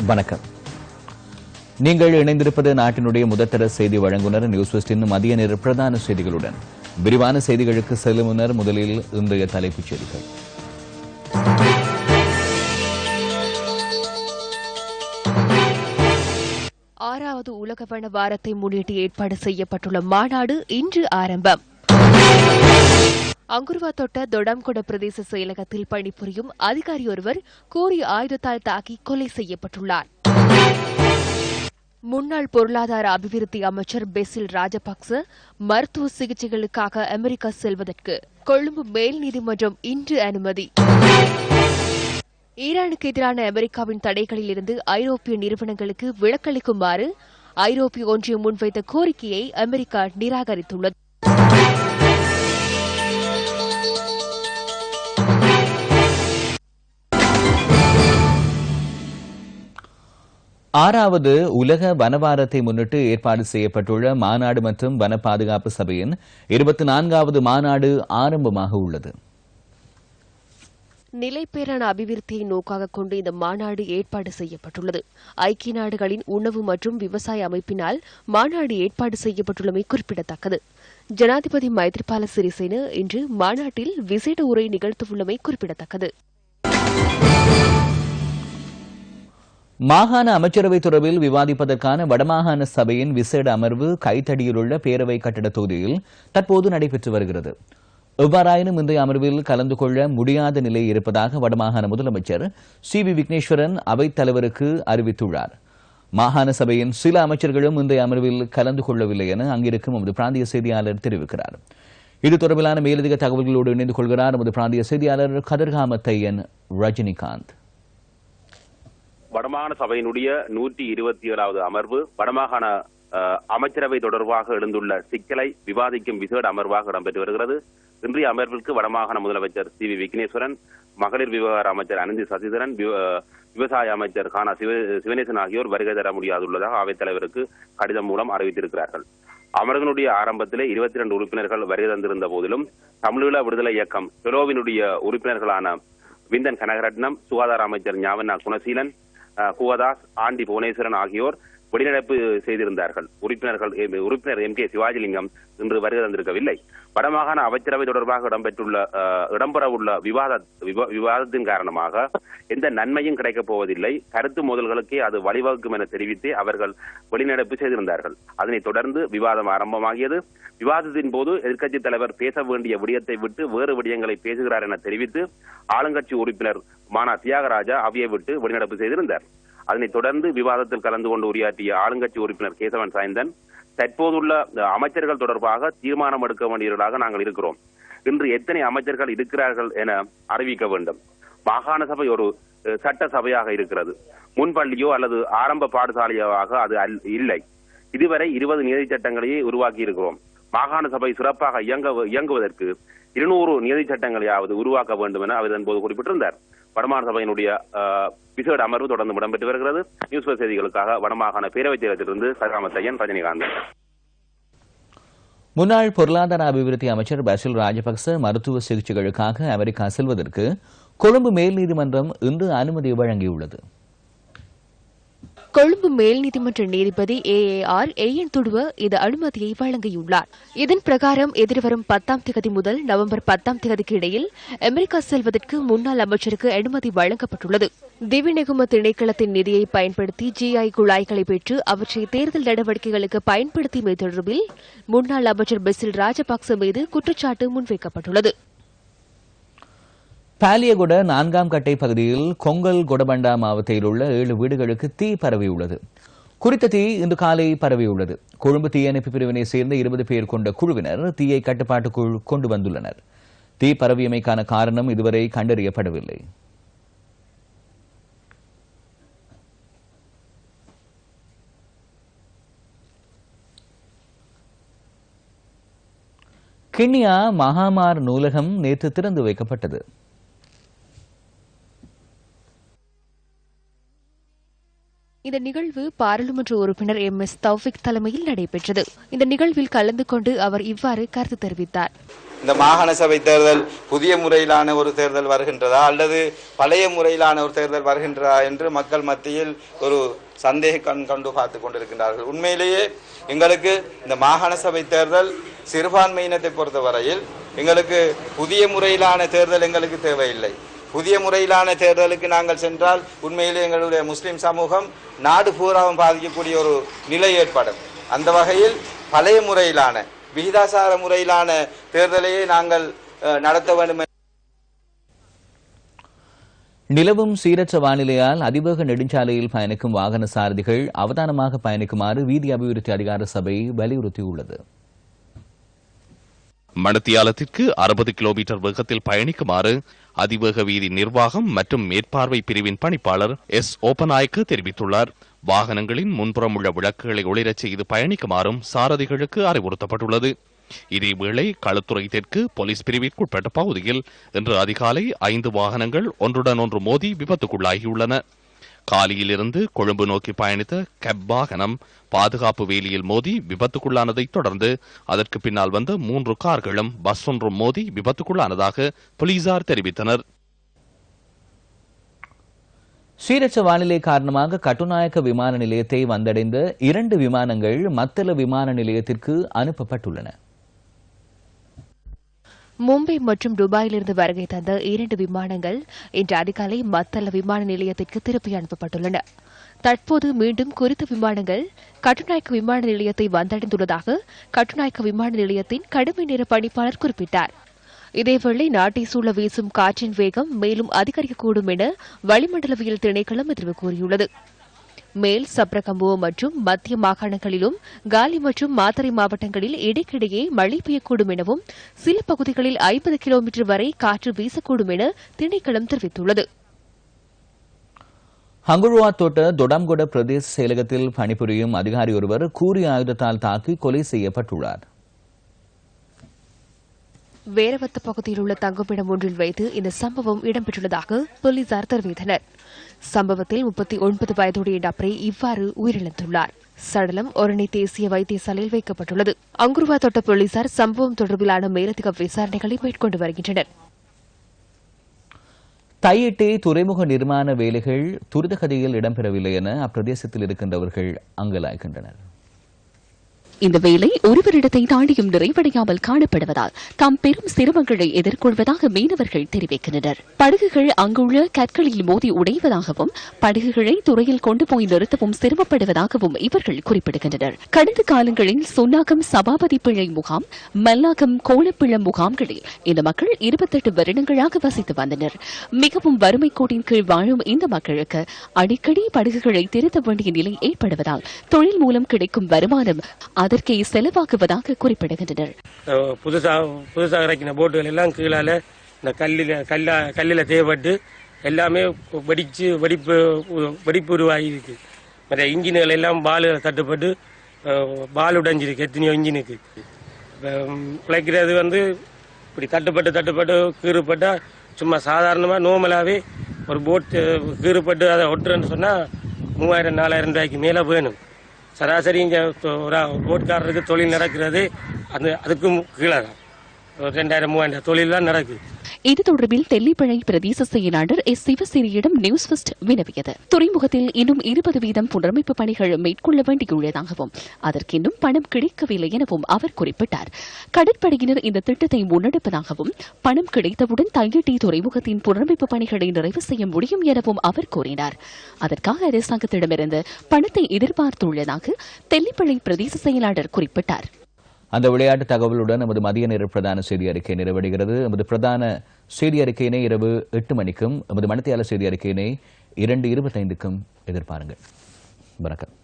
வணக்கம். நீங்கள் இணைந்திருப்பது நாட்டினுடைய முதற்தர செய்தி வழங்குனர் நியூஸ் வெஸ்டின் மதிய நேர பிரதான செய்திகளுடன். விரிவான செய்திகளுக்கு செல்லும் முன்னர் முதலில் இன்றைய தலைப்புச் செய்திகள். ஆறாவது உலக வன வாரத்தை முன்னிட்டு ஏற்பாடு செய்யப்பட்டுள்ள மாநாடு இன்று ஆரம்பம். அங்குருவா தொட்ட தொடாம்கொட பிரதேச செயலகத்தில் பணிபுரியும் அதிகாரி ஒருவர் கூறிய ஆயுதத்தால் தாக்கி கொலை செய்யப்பட்டுள்ளார். முன்னாள் பொருளாதார அபிவிருத்தி அமைச்சர் பெசில் ராஜபக்ச மருத்துவ சிகிச்சைகளுக்காக அமெரிக்கா செல்வதற்கு கொழும்பு மேல் நீதிமன்றம் இன்று அனுமதி. ஈரானுக்கு எதிரான அமெரிக்காவின் தடைகளில் இருந்து ஐரோப்பிய நிறுவனங்களுக்கு விலக்களிக்குமாறு ஐரோப்பிய ஒன்றியம் முன்வைத்த கோரிக்கையை அமெரிக்கா நிராகரித்துள்ளது. ஆறாவது உலக வனவாரத்தை முன்னிட்டு ஏற்பாடு செய்யப்பட்டுள்ள மாநாடு மற்றும் வன பாதுகாப்பு சபையின் 24வது மாநாடு ஆரம்பமாக உள்ளது. நிலைப்பேறான அபிவிருத்தியை நோக்காக கொண்டு இந்த மாநாடு ஏற்பாடு செய்யப்பட்டுள்ளது. ஐக்கிய நாடுகளின் உணவு மற்றும் விவசாய அமைப்பினால் மாநாடு ஏற்பாடு செய்யப்பட்டுள்ளமை குறிப்பிடத்தக்கது. ஜனாதிபதி மைத்ரிபால சிறிசேன இன்று மாநாட்டில் விசேட உரை நிகழ்த்தவுள்ளமை குறிப்பிடத்தக்கது. மாகாண அமைச்சரவை தொடர்பில் விவாதிப்பதற்கான வடமாகாண சபையின் விசேட அமர்வு கைத்தடியிலுள்ள பேரவை கட்டட தொகுதியில் தற்போது நடைபெற்று வருகிறது. எவ்வாறாயினும் இன்றைய அமர்வில் கலந்து கொள்ள முடியாத நிலை இருப்பதாக வடமாகாண முதலமைச்சர் சி.வி. விக்னேஸ்வரன் அவைத் தலைவருக்கு அறிவித்துள்ளார். மாகாண சபையின் சில அமைச்சர்களும் இன்றைய அமர்வில் கலந்து கொள்ளவில்லை என அங்கிருக்கும் நமது பிராந்திய செய்தியாளர் தெரிவிக்கிறார். இது தொடர்பிலான மேலதிக தகவல்களோடு இணைந்து கொள்கிறார் நமது பிராந்திய செய்தியாளர் கதிர்காமத்தையன் ரஜினிகாந்த். வடமாகாண சபையினுடைய 127வது அமர்வு வடமாகாண அமைச்சரவை தொடர்பாக எழுந்துள்ள சிக்கலை விவாதிக்கும் விசேட அமர்வாக இடம்பெற்று வருகிறது. இன்றைய அமர்விற்கு வடமாகாண முதலமைச்சர் சி.வி. விக்னேஸ்வரன், மகளிர் விவகார அமைச்சர் அனந்தி சசிதரன், விவசாய அமைச்சர் கானா சிவனேசன் ஆகியோர் வருகை தர முடியாதுள்ளதாக அவைத் தலைவருக்கு கடிதம் மூலம் அறிவித்திருக்கிறார்கள். அமர்வினுடைய ஆரம்பத்திலே 22 உறுப்பினர்கள் வருகை தந்திருந்த போதிலும் தமிழீழ விடுதலை இயக்கம் பெலோவினுடைய உறுப்பினர்களான விந்தன் கனகரட்னம், சுகாதார அமைச்சர் ஞாவண்ணா குணசீலன், குவதாஸ், ஆண்டி புவனேஸ்வரன் ஆகியோர் வெளிநடப்பு செய்திருந்தார்கள். உறுப்பினர் எம் கே சிவாஜிலிங்கம் இன்று வருகை தந்திருக்கவில்லை. வடமாகாண அமைச்சரவை தொடர்பாக இடம்பெறவுள்ள விவாதத்தின் காரணமாக எந்த நன்மையும் கிடைக்கப் போவதில்லை, கருத்து மோதல்களுக்கே அது வழிவகுக்கும் என தெரிவித்து அவர்கள் வெளிநடப்பு செய்திருந்தார்கள். அதனைத் தொடர்ந்து விவாதம் ஆரம்பமாகியது. விவாதத்தின் போது எதிர்க்கட்சித் தலைவர் பேச வேண்டிய விடயத்தை விட்டு வேறு விடயங்களை பேசுகிறார் என தெரிவித்து ஆளுங்கட்சி உறுப்பினர் மானா தியாகராஜா அவையை விட்டு வெளிநடப்பு செய்திருந்தார். அதனைத் தொடர்ந்து விவாதத்தில் கலந்து கொண்டு உரையாற்றிய ஆளுங்கட்சி உறுப்பினர் கேசவன் சாய்ந்தன், தற்போதுள்ள அமைச்சர்கள் தொடர்பாக தீர்மானம் எடுக்க வேண்டியவர்களாக நாங்கள் இருக்கிறோம். இன்று எத்தனை அமைச்சர்கள் இருக்கிறார்கள் என அறிவிக்க வேண்டும். மாகாண சபை ஒரு சட்ட சபையாக இருக்கிறது. முன்பள்ளியோ அல்லது ஆரம்ப பாடசாலையாக அது இல்லை. இதுவரை 20 நீதி சட்டங்களையே உருவாக்கி இருக்கிறோம். மாகாண சபை சிறப்பாக இயங்குவதற்கு 200 நீதி சட்டங்களையாவது உருவாக்க வேண்டும் என அவர் இதன்போது குறிப்பிட்டிருந்தார். வடமாகாண சபையினுடைய விசேட அமர்வு தொடர்ந்து இடம்பெற்று வருகிறது. நியூஸ் செய்திகளுக்காக வடமாகாண பேரவைச் செயலகத்திலிருந்து கதிர்காமத்தையன் ரஜினிகாந்த். முன்னாள் பொருளாதார அபிவிருத்தி அமைச்சர் பெசில் ராஜபக்ச மருத்துவ சிகிச்சைகளுக்காக அமெரிக்கா செல்வதற்கு கொழும்பு மேல் நீதிமன்றம் இன்று அனுமதி வழங்கியுள்ளது. கொழும்பு மேல் நீதிமன்ற நீதிபதி ஏ.ஆர். துடுவ இந்த அனுமதியை வழங்கியுள்ளார். இதன் பிரகாரம் எதிர்வரும் 10ஆம் தேதி முதல் நவம்பர் 10ஆம் தேதிக்கு இடையில் அமெரிக்கா செல்வதற்கு முன்னாள் அமைச்சருக்கு அனுமதி வழங்கப்பட்டுள்ளது. திவிநெகும திணைக்களத்தின் நிதியை பயன்படுத்தி GI குழாய்களை பெற்று அவற்றை தேர்தல் நடவடிக்கைகளுக்கு பயன்படுத்தியமை தொடர்பில் முன்னாள் அமைச்சர் பெசில் ராஜபக்ச மீது குற்றச்சாட்டு முன்வைக்கப்பட்டுள்ளது. பாலியகுட 4ஆம் கட்டை பகுதியில் கொங்கல் கொடபண்டா மாவட்டத்தில் உள்ள 7 வீடுகளுக்கு தீ பரவியுள்ளது. குறித்த தீ இன்று காலை பரவியுள்ளது. கொழும்பு தீயணைப்பு பிரிவினை சேர்ந்த 20 பேர் கொண்ட குழுவினர் தீயை கட்டுப்பாட்டுக்குள் கொண்டு வந்துள்ளனர். தீ பரவியமைக்கான காரணம் இதுவரை கண்டறியப்படவில்லை. கிண்ணியா மகாமார் நூலகம் நேற்று திறந்து வைக்கப்பட்டது. இந்த நிகழ்வு பாராளுமன்ற உறுப்பினர் MS தௌஃபிக் தலைமையில் நடைபெற்றது. இந்த நிகழ்வில் கலந்து கொண்டு அவர் இவ்வாறு கருத்து தெரிவித்தார். இந்த மாகாண சபை தேர்தல் புதிய முறையிலான ஒரு தேர்தல் வருகின்றதா அல்லது பழைய முறையிலான ஒரு தேர்தல் வருகின்றதா என்று மக்கள் மத்தியில் ஒரு சந்தேக கண்டு பார்த்து கொண்டிருக்கின்றார்கள். உண்மையிலேயே எங்களுக்கு இந்த மாகாண சபை தேர்தல் சிறுபான்மையினத்தை பொறுத்தவரையில் எங்களுக்கு புதிய முறையிலான தேர்தல் எங்களுக்கு தேவையில்லை. புதிய முறையிலான தேர்தலுக்கு நாங்கள் சென்றால் உண்மையிலே எங்களுடைய முஸ்லிம் சமூகம் நாடு பூராவும் பாதிக்கக்கூடிய ஒரு நிலை ஏற்படும். அந்த வகையில் பழைய முறையிலான விகிதாசார முறையிலான தேர்தலையே நாங்கள் நடத்த வேண்டும். நிலவும் சீரற்ற வானிலையால் அதிவேக நெடுஞ்சாலையில் பயணிக்கும் வாகன சாரதிகள் அவதானமாக பயணிக்குமாறு வீதி அபிவிருத்தி அதிகார சபை வலியுறுத்தியுள்ளது. மணித்தியாலத்திற்கு 60 கிலோமீட்டர் வேகத்தில் பயணிக்குமாறு அதிவேக வீதி நிர்வாகம் மற்றும் மேற்பார்வை பிரிவின் பணிப்பாளர் எஸ் ஓபநாயக்கு தெரிவித்துள்ளார். வாகனங்களின் முன்புறம் உள்ள விளக்குகளை ஒளிரச் செய்து பயணிக்குமாறும் சாரதிகளுக்கு அறிவுறுத்தப்பட்டுள்ளது. இதேவேளை களுத்துறை தெற்கு போலீஸ் பிரிவிற்குட்பட்ட பகுதியில் இன்று அதிகாலை 5 வாகனங்கள் ஒன்றுடன் ஒன்று மோதி விபத்துக்குள்ளாகியுள்ளன. காலியிலிருந்து கொழும்பு நோக்கி பயணித்த கேப் வாகனம் பாதுகாப்பு வேலியில் மோதி விபத்துக்குள்ளானதை தொடர்ந்து அதற்கு பின்னால் வந்த 3 கார்களும் பஸ் ஒன்றும் மோதி விபத்துக்குள்ளானதாக போலீசார் தெரிவித்தனர். சீரற்ற வானிலை காரணமாக கட்டுநாயக்க விமான நிலையத்தை வந்தடைந்த 2 விமானங்கள் மத்தள விமான நிலையத்திற்கு அனுப்பப்பட்டுள்ளன. மும்பை மற்றும் துபாயிலிருந்து வருகை தந்த 2 விமானங்கள் இன்று அதிகாலை மத்தள விமான நிலையத்திற்கு திருப்பி அனுப்பப்பட்டுள்ளன. தற்போது மீண்டும் குறித்த விமானங்கள் கட்டுநாயக்க விமான நிலையத்தை வந்தடைந்துள்ளதாக கட்டுநாயக்க விமான நிலையத்தின் கடமை நேர பணிப்பாளர் குறிப்பிட்டார். இதேவேளை நாட்டை சூழ வீசும் காற்றின் வேகம் மேலும் அதிகரிக்கக்கூடும் என வளிமண்டலவியல் திணைக்களம் எதிர்வு கூறியுள்ளது. மேல் சப்ரகம்புவ மற்றும் மத்திய மாகாணங்களிலும் காலி மற்றும் மாத்தறை மாவட்டங்களில் இடைக்கிடையே மழை பெய்யக்கூடும் எனவும் சில பகுதிகளில் 50 கிலோமீட்டர் வரை காற்று வீசக்கூடும் என திணைக்களம் தெரிவித்துள்ளது. ஹங்குழுவா தோட்ட தொடாம்கொட பிரதேச செயலகத்தில் பணிபுரியும் அதிகாரி ஒருவர் கூறிய ஆயுதத்தால் தாக்கி கொலை செய்யப்பட்டுள்ளார். வேரவத்த பகுதியில் உள்ள தங்குமிடம் ஒன்றில் வைத்து இந்த சம்பவம் இடம்பெற்றுள்ளதாக போலீசார் தெரிவித்தனர். சம்பவத்தில் 39 வயதுடைய நபரை இவ்வாறு உயிரிழந்துள்ளார். சடலம் ஒரணி தேசிய வைத்தியசாலையில் வைக்கப்பட்டுள்ளது. அங்குருவா தோட்ட போலீசார் சம்பவம் தொடர்பிலான மேலதிக விசாரணைகளை மேற்கொண்டு வருகின்றனர். தையிட்டே துறைமுக நிர்மாண வேலைகள் துரிதகதியில் இடம்பெறவில்லை என அப்பிரதேசத்தில் இருக்கின்றவர்கள் அங்கலாய்க்கின்றனர். இந்த வேலை ஒருவரிடத்தை தாண்டியும் நிறைவடையாமல் காணப்படுவதால் தாம் பெரும் சிரமங்களை எதிர்கொள்வதாக மீனவர்கள் தெரிவிக்கின்றனர். படகுகள் அங்குள்ள கற்களில் மோதி உடைவதாகவும் படகுகளை துறையில் கொண்டு போய் நிறுத்தவும் சிரமப்படுவதாகவும் இவர்கள் குறிப்பிடுகின்றனர். கடந்த காலங்களில் சுன்னாகம் சபாபதி பிள்ளை முகாம், மல்லாகம் கோலப்பிள்ள முகாம்களில் இந்த மக்கள் 28 வருடங்களாக வசித்து வந்தனர். மிகவும் வறுமை கோட்டின் கீழ் வாழும் இந்த மக்களுக்கு அடிக்கடி படகுகளை திருத்த வேண்டிய நிலை ஏற்படுவதால் தொழில் மூலம் கிடைக்கும் வருமானம் அதற்கே செலவாக்குவதாக குறிப்பிடுகின்றனர். புதுசாக இறக்கின போட்டுகள் எல்லாம் கீழால இந்த கல்லில் தேவைப்பட்டு எல்லாமே வெடிப்பு உருவாகி இருக்கு. மற்ற இன்ஜின்கள் எல்லாம் பால் தட்டுப்பட்டு பால் உடைஞ்சிருக்கு. எத்தனையோ இன்ஜினுக்கு பிழைக்கிறது இப்படி தட்டுப்பட்டு கீறுப்பட்டா சும்மா சாதாரணமாக நோமலாகவே ஒரு போட்டு கீறுப்பட்டு அதை ஒட்டுறேன்னு சொன்னால் 3000-4000 ரூபாய்க்கு மேலே வேணும். சராசரி இங்கே ஒரு போட்காரருக்கு தொழில் நடக்கிறது அதுக்கும் கீழே தான் 2000-3000 தொழில் தான் நடக்குது. இது தொடர்பில் தெல்லிப்பளை பிரதேச செயலாளர் எஸ் சிவசேரியிடம் நியூஸ் ஃபர்ஸ்ட் வினவியது. துறைமுகத்தில் இன்னும் 20% புனரமைப்பு பணிகள் மேற்கொள்ள வேண்டியுள்ளதாகவும் அதற்கு இன்னும் பணம் கிடைக்கவில்லை எனவும் அவர் குறிப்பிட்டார். கடற்படையினர் இந்த திட்டத்தை முன்னெடுப்பதாகவும் பணம் கிடைத்தவுடன் தையிட்டி துறைமுகத்தின் புனரமைப்பு பணிகளை நிறைவு செய்ய முடியும் எனவும் அவர் கூறினார். அதற்காக அரசாங்கத்திடமிருந்து பணத்தை எதிர்பார்த்துள்ளதாக தெல்லிப்பளை பிரதேச செயலாளர் குறிப்பிட்டார். அந்த விளையாட்டு தகவலுடன் நமது மதிய நேர பிரதான செய்தி அறிக்கை நிறைவடைகிறது. நமது பிரதான செய்தி அறிக்கையினை இரவு 8 மணிக்கும், நமது மணித்தியால செய்தி அறிக்கையினை 2:25க்கும் எதிர்பாருங்கள். வணக்கம்.